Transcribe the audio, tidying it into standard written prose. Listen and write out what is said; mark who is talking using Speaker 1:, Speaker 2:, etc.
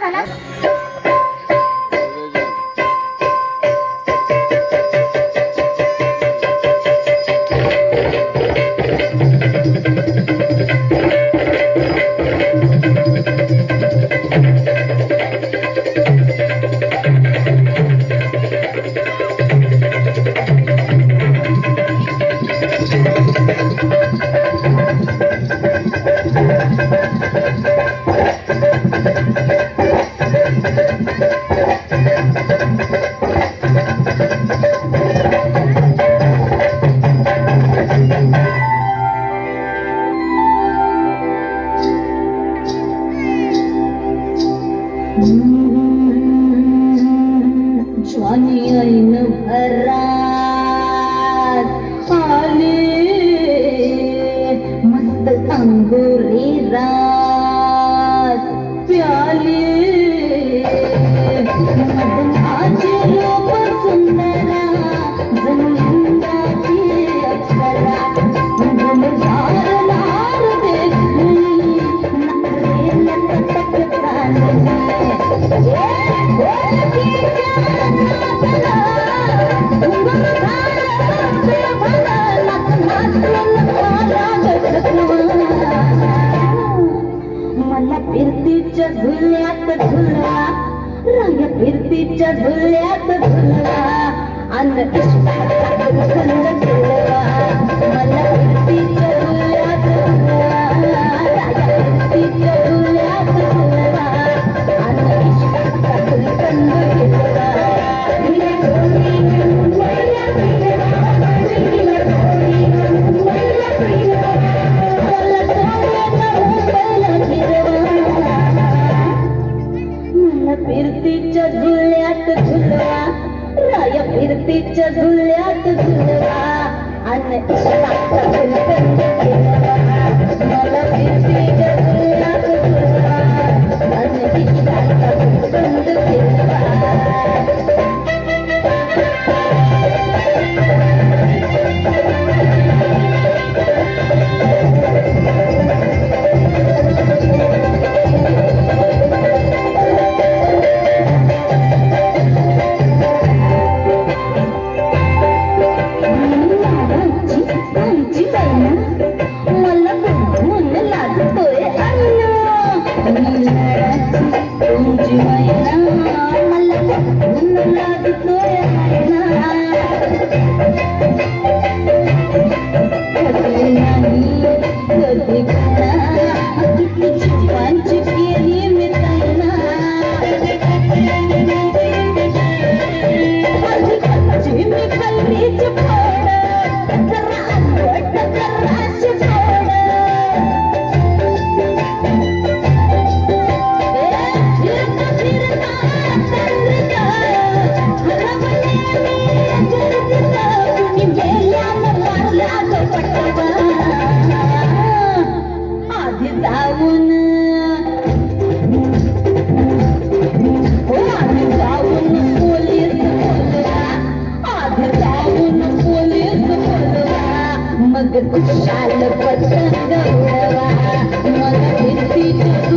Speaker 1: म्हणा. ज्वानी ऐन भरात आले मस्त अंगुरी रात प्याले मदनाचे रूप सुंदरा जमिंदाची अप्सरा गुलजार लाल देखली नखरेल तटक चालले मला फिरतीच्या झुल्यात झुलवा राया फिरतीच्या झुल्यात झुलवा अन्न इश्काचा खंड केलवा मला फिरतीच्या झुल्यात झुलवा राया फिरतीच्या झुल्यात झुलवा अन्न इश्काचा खंड केलवा फिरतीच्या झुल्यात झुलवा राया फिरतीच्या झुल्यात झुलवा अन्न इश्काचा खंड केलवा मला फिरतीच्या झुल्यात झुलवा अन्न इश्काचा खंड केलवा शाल पतंग उडवा मला फिरतीच्या